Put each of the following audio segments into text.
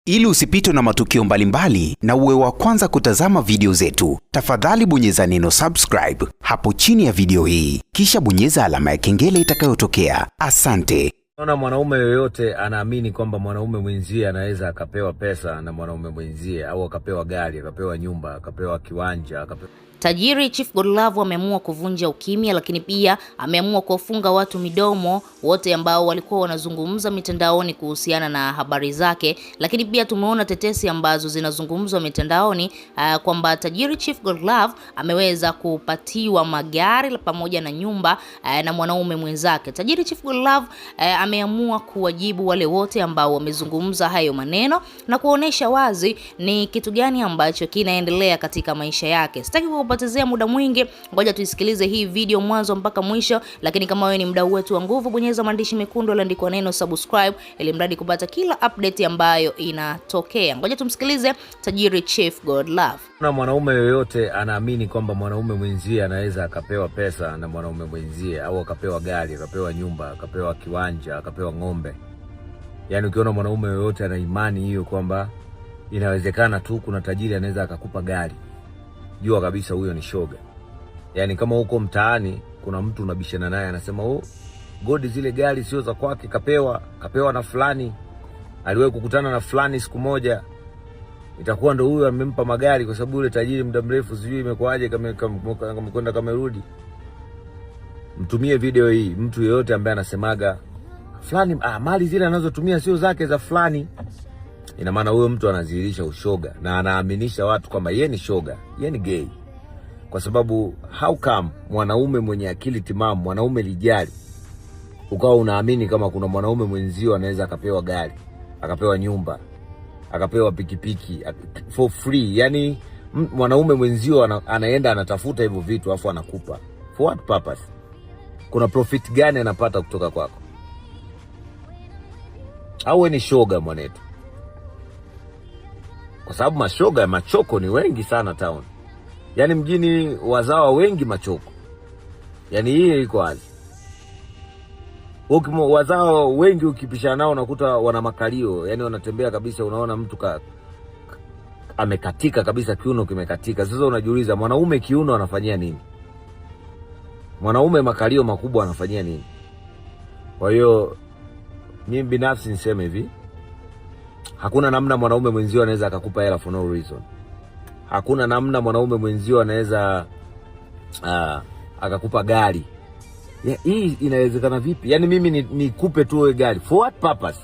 Ili usipitwe na matukio mbalimbali na uwe wa kwanza kutazama video zetu, tafadhali bonyeza neno subscribe hapo chini ya video hii, kisha bonyeza alama ya kengele itakayotokea. Asante. Naona mwanaume yoyote anaamini kwamba mwanaume mwenzie anaweza akapewa pesa na mwanaume mwenzie, au akapewa gari, akapewa nyumba, akapewa kiwanja, Tajiri Chief Godlove ameamua kuvunja ukimya, lakini pia ameamua kuwafunga watu midomo wote ambao walikuwa wanazungumza mitandaoni kuhusiana na habari zake. Lakini pia tumeona tetesi ambazo zinazungumzwa mitandaoni kwamba Tajiri Chief Godlove ameweza kupatiwa magari pamoja na nyumba na mwanaume mwenzake. Tajiri Chief Godlove ameamua kuwajibu wale wote ambao wamezungumza hayo maneno na kuonesha wazi ni kitu gani ambacho kinaendelea katika maisha yake. Sitaki kupotezea muda mwingi, ngoja tuisikilize hii video mwanzo mpaka mwisho. Lakini kama wewe ni mdau wetu wa nguvu, bonyeza maandishi mekundu yaliyoandikwa neno subscribe ili mradi kupata kila update ambayo inatokea. Ngoja tumsikilize Tajiri Chief Godlove. Na mwanaume yoyote anaamini kwamba mwanaume mwenzie anaweza akapewa pesa na mwanaume mwenzie, au akapewa gari, akapewa nyumba, akapewa kiwanja, akapewa ng'ombe. Yaani ukiona mwanaume yoyote ana imani hiyo kwamba inawezekana tu kuna tajiri anaweza akakupa gari, jua kabisa huyo ni shoga. Yaani kama huko mtaani kuna mtu unabishana naye anasema God zile gari sio za kwake, kapewa na fulani, aliwahi kukutana na fulani siku moja, itakuwa ndo huyo amempa magari, kwa sababu yule tajiri muda mrefu sijui imekwaje kama kamerudi. Mtumie video hii mtu yeyote ambaye anasemaga fulani mali zile anazotumia sio zake, za fulani. Ina maana huyo mtu anazihirisha ushoga na anaaminisha watu kwamba yeye ni shoga, yeye ni gay. Kwa sababu how come mwanaume mwenye akili timamu, mwanaume lijali, ukawa unaamini kama kuna mwanaume mwenzio anaweza akapewa gari, akapewa nyumba, akapewa pikipiki for free? Yani mwanaume mwenzio anaenda anatafuta hivyo vitu afu anakupa. For what purpose? Kuna profit gani anapata kutoka kwako? Au ni shoga mwanetu? Kwa sababu mashoga ya machoko ni wengi sana town. Yaani mjini wazawa wengi machoko. Yaani hii iko wazi. Wazawa wengi ukipishana nao unakuta wana makalio, yaani wanatembea kabisa, unaona mtu amekatika kabisa, kiuno kimekatika. Sasa unajiuliza mwanaume kiuno anafanyia nini? Mwanaume makalio makubwa anafanyia nini? Kwa hiyo mimi binafsi niseme hivi, hakuna namna mwanaume mwenzio anaweza akakupa hela for no reason. Hakuna namna mwanaume mwenzio anaweza akakupa gari. Hii inawezekana vipi? Yaani mimi nikupe tu wewe gari for what purpose?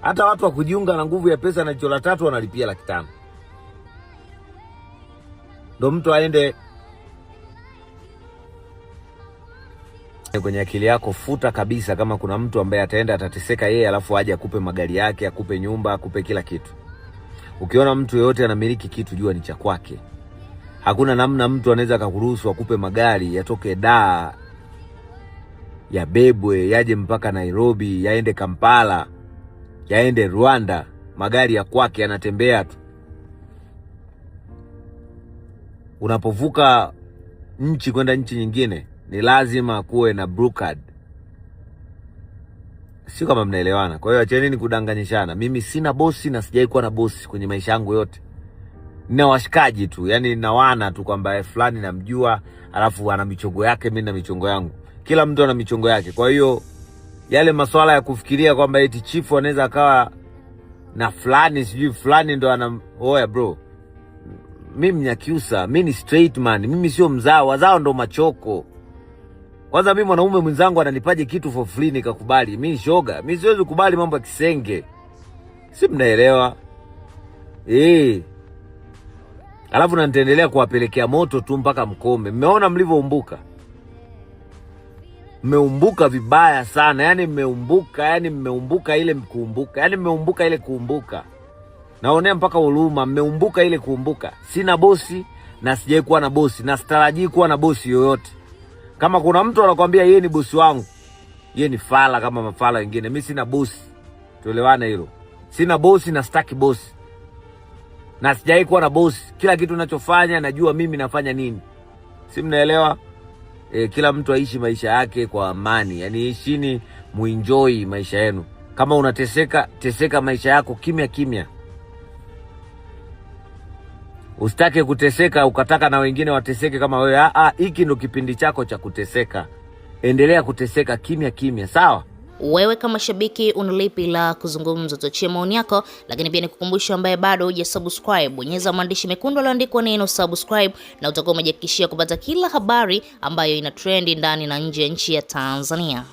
Hata watu wa kujiunga na nguvu ya pesa na jicho la tatu wanalipia 500,000. Ndio mtu aende. Kwenye akili yako futa kabisa kama kuna mtu ambaye ataenda atateseka yeye alafu aje akupe magari yake, akupe nyumba, akupe kila kitu. Ukiona mtu yeyote anamiliki kitu, jua ni cha kwake. Hakuna namna mtu anaweza akakuruhusu akupe magari yatoke Dar, yabebwe yaje mpaka Nairobi, yaende Kampala, yaende Rwanda, magari ya kwake yanatembea tu. Unapovuka nchi kwenda nchi nyingine ni lazima kuwe na blue card. Sio kama mnaelewana. Kwa hiyo acheni kudanganyishana. Mimi sina bosi na sijai kuwa na bosi kwenye maisha yangu yote. Nina washikaji tu, yani nawana tu kwamba fulani namjua, alafu ana michongo yake, mimi na michongo yangu. Kila mtu ana michongo yake. Kwa hiyo yale masuala ya kufikiria kwamba eti chifu anaweza akawa na fulani sijui fulani ndo ana bro. Mimi Mnyakyusa, mimi ni straight man, mimi sio mzao, wazao ndo machoko. Kwanza mimi mwanaume mwenzangu ananipaje kitu for free nikakubali? Mimi shoga, mimi siwezi kukubali mambo ya kisenge. Si mnaelewa? Alafu na nitaendelea kuwapelekea moto tu mpaka mkome. Mmeona mlivyoumbuka? Mmeumbuka vibaya sana. Yaani mmeumbuka ile kuumbuka. Yaani mmeumbuka ile kuumbuka. Naonea mpaka huruma, mmeumbuka ile kuumbuka. Sina bosi na sijai kuwa na bosi na sitarajii kuwa na bosi yoyote. Kama kuna mtu anakuambia yeye ni bosi wangu, yeye ni fala kama mafala wengine. Mimi sina bosi. Tuelewane hilo. Sina bosi na sitaki bosi. Na sijai kuwa na bosi. Kila kitu ninachofanya najua mimi nafanya nini. Si mnaelewa? Kila mtu aishi maisha yake kwa amani. Yaani ishini muenjoy maisha yenu. Kama unateseka, teseka maisha yako kimya kimya. Usitake kuteseka ukataka na wengine wateseke kama wewe. Hiki ndo kipindi chako cha kuteseka. Endelea kuteseka kimya kimya, sawa? Wewe kama shabiki unalipi la kuzungumza? Tuachie maoni yako, lakini pia nikukumbusha ambaye bado hujasubscribe, bonyeza maandishi mekundu yaliyoandikwa neno subscribe na utakuwa umejihakikishia kupata kila habari ambayo ina trendi ndani na nje ya nchi ya Tanzania.